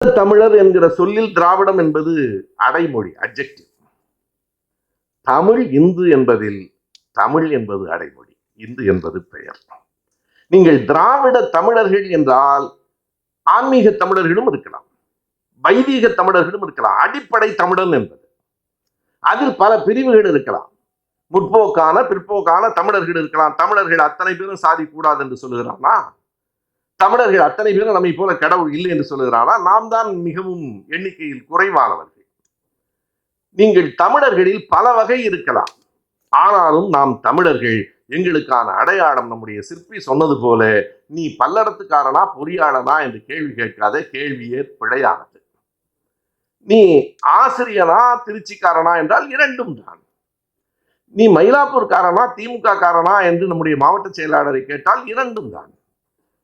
தமிழர் என்கிற சொல்லில் திராவிடம் என்பது அடைமொழி, அட்ஜெக்டிவ். தமிழ் இந்து என்பதில் தமிழ் என்பது அடைமொழி, இந்து என்பது பெயர். நீங்கள் திராவிட தமிழர்கள் என்றால் ஆன்மீக தமிழர்களும் இருக்கலாம், வைதீக தமிழர்களும் இருக்கலாம். அடிப்படை தமிழன் என்பது அதில் பல பிரிவுகள் இருக்கலாம். முற்போக்கான பிற்போக்கான தமிழர்கள் இருக்கலாம். தமிழர்கள் அத்தனை பேரும் சாதி கூடாது என்று சொல்லுகிறானா? தமிழர்கள் அத்தனை பேரும் நம்மை போல கடவுள் இல்லை என்று சொல்லுகிறானா? நாம் தான் மிகவும் எண்ணிக்கையில் குறைவானவர்கள். நீங்கள் தமிழர்களில் பல வகை இருக்கலாம், ஆனாலும் நாம் தமிழர்கள். எங்களுக்கான அடையாளம் நம்முடைய சிற்பி சொன்னது போல, நீ பல்லடத்துக்காரனா பொறியாளனா என்று கேள்வி கேட்காத, கேள்வியே பிழையானது. நீ ஆசிரியனா திருச்சிக்காரனா என்றால் இரண்டும் தான். நீ மயிலாப்பூர்காரனா திமுக காரனா என்று நம்முடைய மாவட்ட செயலாளரை கேட்டால் இரண்டும் தான்.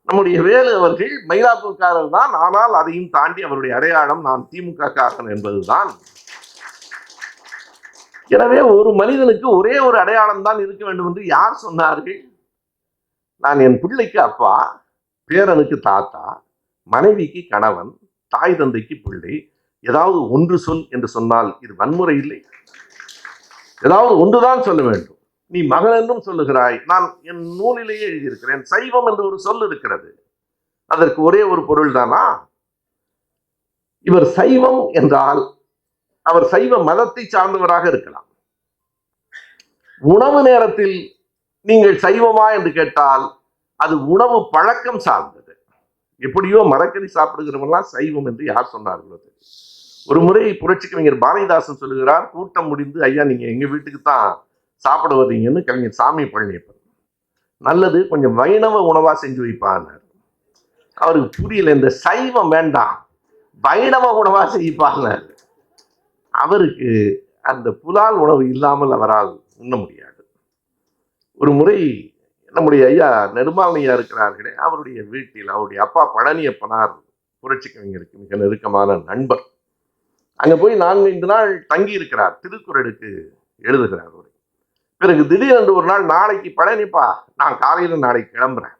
நம்முடைய வேலு அவர்கள் மயிலாப்பூர்காரர் தான், ஆனால் அதையும் தாண்டி அவருடைய அடையாளம் நான் திமுக காரன் என்பதுதான். எனவே ஒரு மனிதனுக்கு ஒரே ஒரு அடையாளம் தான் இருக்க வேண்டும் என்று யார் சொன்னார்கள்? நான் என் பிள்ளைக்கு அப்பா, பேரனுக்கு தாத்தா, மனைவிக்கு கணவன், தாய் தந்தைக்கு பிள்ளை. ஏதாவது ஒன்று சொல் என்று சொன்னால் இது வன்முறை இல்லை. ஏதாவது ஒன்றுதான் சொல்ல வேண்டும். நீ மகன் என்றும் சொல்லுகிறாய். நான் என் நூலிலேயே எழுதியிருக்கிறேன், சைவம் என்று ஒரு சொல் இருக்கிறது. அதற்கு ஒரே ஒரு பொருள் தானா? இவர் சைவம் என்றால் அவர் சைவ மதத்தை சார்ந்தவராக இருக்கலாம். உணவு நேரத்தில் நீங்கள் சைவமா என்று கேட்டால் அது உணவு பழக்கம் சார்ந்தது. எப்படியோ மரக்கறி சாப்பிடுகிறவங்களாம் சைவம் என்று யார் சொன்னார்களோ? ஒரு முறை புரட்சி கவிஞர் பாரதிதாசன் சொல்லுகிறார், கூட்டம் முடிந்து, ஐயா நீங்க எங்க வீட்டுக்கு தான் சாப்பிட வர்றீங்கன்னு கவிஞர் சாமி பழனியப்பன். நல்லது, கொஞ்சம் வைணவ உணவா செஞ்சு வைப்பார். அவருக்கு புரியல, இந்த சைவம் வேண்டாம், வைணவ உணவா செய்ப்பாங்க. அவருக்கு அந்த புலால் உணவு இல்லாமல் அவரால் உண்ண முடியாது. ஒரு முறை நம்முடைய ஐயா நெடுமாலையா இருக்கிறார்களே, அவருடைய வீட்டில் அவருடைய அப்பா பழனியப்பனார் புரட்சி கவிஞருக்கு மிக நெருக்கமான நண்பர். அங்க போய் 4-5 நாள் தங்கி இருக்கிறார், திருக்குறளுக்கு எழுதுகிறார். பிறகு திடீரென்று ஒரு நாள், நாளைக்கு பழனிப்பா நான் காலையில நாளைக்கு கிளம்புறேன்.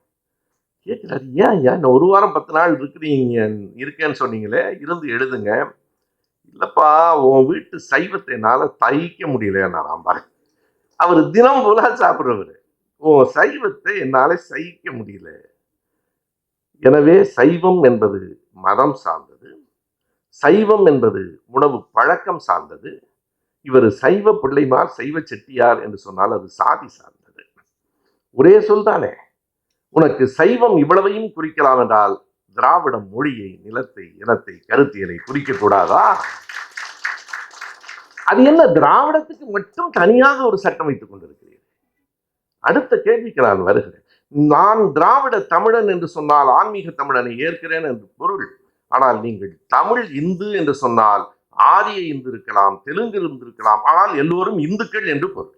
கேட்கிறாரு, ஏன் ஐயா இன்னும் 1 வாரம் 10 நாள் இருக்கேன்னு சொன்னீங்களே, இருந்து எழுதுங்க. இல்லப்பா, உன் வீட்டு சைவத்தை என்னால தைக்க முடியல. நான் பாரு, அவர் தினம் போல சாப்பிடுறவர், உன் சைவத்தை என்னால சகிக்க முடியல. எனவே சைவம் என்பது மதம் சார்ந்தது, சைவம் என்பது உணவு பழக்கம் சார்ந்தது. இவர் சைவ பிள்ளைமார், சைவ செட்டியார் என்று சொன்னால் அது சாதி சார்ந்தது. ஒரே சொல் தானே. உனக்கு சைவம் இவ்வளவையும் குறிக்கலாம் என்றால் திராவிட மொழியை, நிலத்தை, இனத்தை, கருத்தியலை குறிக்க கூடாதா? அது என்ன திராவிடத்துக்கு மட்டும் தனியாக ஒரு சட்டம் வைத்துக் கொண்டிருக்கிறீர்கள்? அடுத்த கேள்விக்கு நான் வருகிறேன். நான் திராவிட தமிழன் என்று சொன்னால் ஆன்மீக தமிழனை ஏற்கிறேன் என்று பொருள். ஆனால் நீங்கள் தமிழ் இந்து என்று சொன்னால் ஆரிய இந்து இருக்கலாம், தெலுங்கு இருந்திருக்கலாம், ஆனால் எல்லோரும் இந்துக்கள் என்று பொருள்.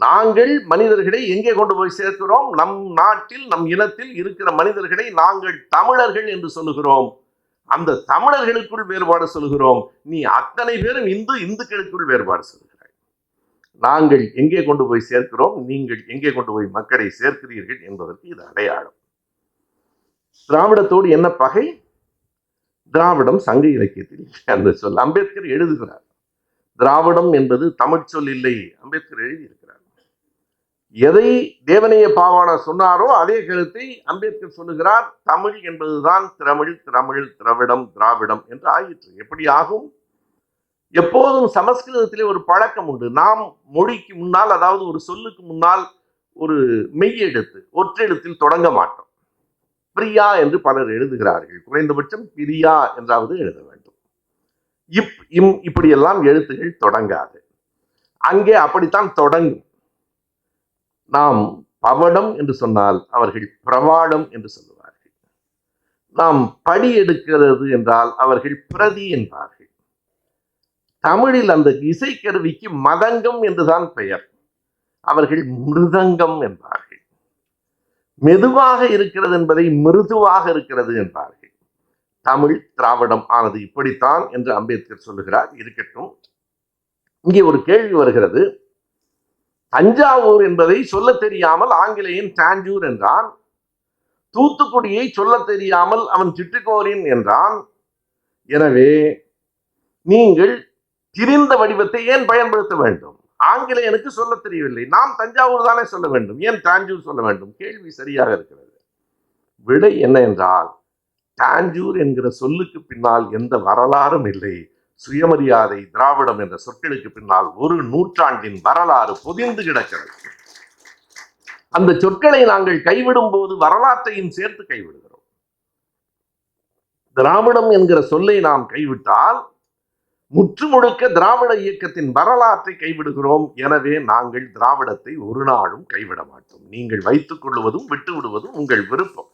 நாங்கள் மனிதர்களை எங்கே கொண்டு போய் சேர்க்கிறோம்? நம் நாட்டில், நம் இனத்தில் இருக்கிற மனிதர்களை நாங்கள் தமிழர்கள் என்று சொல்லுகிறோம். அந்த தமிழர்களுக்குள் வேறுபாடு சொல்லுகிறோம். நீ அத்தனை பேரும் இந்துக்களுக்குள் வேறுபாடு சொல்லுகிறாய். நாங்கள் எங்கே கொண்டு போய் சேர்க்கிறோம், நீங்கள் எங்கே கொண்டு போய் மக்களை சேர்க்கிறீர்கள் என்பதற்கு இது அடையாளம். திராவிடத்தோடு என்ன பகை? திராவிடம் சங்க இலக்கியத்தில் அந்த சொல். அம்பேத்கர் எழுதுகிறார், திராவிடம் என்பது தமிழ் சொல் இல்லை. அம்பேத்கர் எழுதியிருக்கிறார். எதை தேவனைய பாவாணர் சொன்னாரோ அதே கருத்தை அம்பேத்கர் சொல்லுகிறார். தமிழ் என்பதுதான் திரமிழ், திரமிழ், திராவிடம், திராவிடம் என்று ஆயிற்று. எப்படி ஆகும்? எப்போதும் சமஸ்கிருதத்திலே ஒரு பழக்கம் உண்டு. நாம் மொழிக்கு முன்னால், அதாவது ஒரு சொல்லுக்கு முன்னால் ஒரு மெய்யெழுத்து, ஒற்றெழுத்தில் தொடங்க மாட்டோம். பிரியா என்று பலர் எழுதுகிறார்கள். குறைந்தபட்சம் பிரியா என்றாவது எழுத வேண்டும். இப்படியெல்லாம் எழுத்துகள் தொடங்காது. அங்கே அப்படித்தான் தொடங்கும். நாம் பவடம் என்று சொன்னால் அவர்கள் பிரவாடம் என்று சொல்லுவார்கள். நாம் படி எடுக்கிறது என்றால் அவர்கள் பிரதி என்பார்கள். தமிழில் அந்த இசைக்கருவிக்கு மதங்கம் என்றுதான் பெயர், அவர்கள் மிருதங்கம் என்பார்கள். மெதுவாக இருக்கிறது என்பதை மிருதுவாக இருக்கிறது என்பார்கள். தமிழ் திராவிடம் ஆனது இப்படித்தான் என்று அம்பேத்கர் சொல்லுகிறார். இருக்கட்டும், இங்கே ஒரு கேள்வி வருகிறது. தஞ்சாவூர் என்பதை சொல்ல தெரியாமல் ஆங்கிலேயன் தாஞ்சூர் என்றான். தூத்துக்குடியை சொல்ல தெரியாமல் அவன் சிட்டுக்கோரின் என்றான். எனவே நீங்கள் திரிந்த வடிவத்தை ஏன் பயன்படுத்த வேண்டும்? ஆங்கிலேயனுக்கு சொல்ல தெரியவில்லை, நாம் தஞ்சாவூர் தானே சொல்ல வேண்டும், ஏன் தாஞ்சூர் சொல்ல வேண்டும்? கேள்வி சரியாக இருக்கிறது. விடை என்ன என்றால், தாஞ்சூர் என்கிற சொல்லுக்கு பின்னால் எந்த வரலாறும் இல்லை. சுயமரியாதை, திராவிடம் என்ற சொற்களுக்கு பின்னால் ஒரு நூற்றாண்டின் வரலாறு பொதிந்து கிடக்கிறது. அந்த சொற்களை நாங்கள் கைவிடும் போது வரலாற்றையும் சேர்த்து கைவிடுகிறோம். திராவிடம் என்கிற சொல்லை நாம் கைவிட்டால் முற்றுமுழுக்க திராவிட இயக்கத்தின் வரலாற்றை கைவிடுகிறோம். எனவே நாங்கள் திராவிடத்தை ஒரு நாளும் கைவிட மாட்டோம். நீங்கள் வைத்துக் கொள்வதும் விட்டு விடுவதும் உங்கள் விருப்பம்.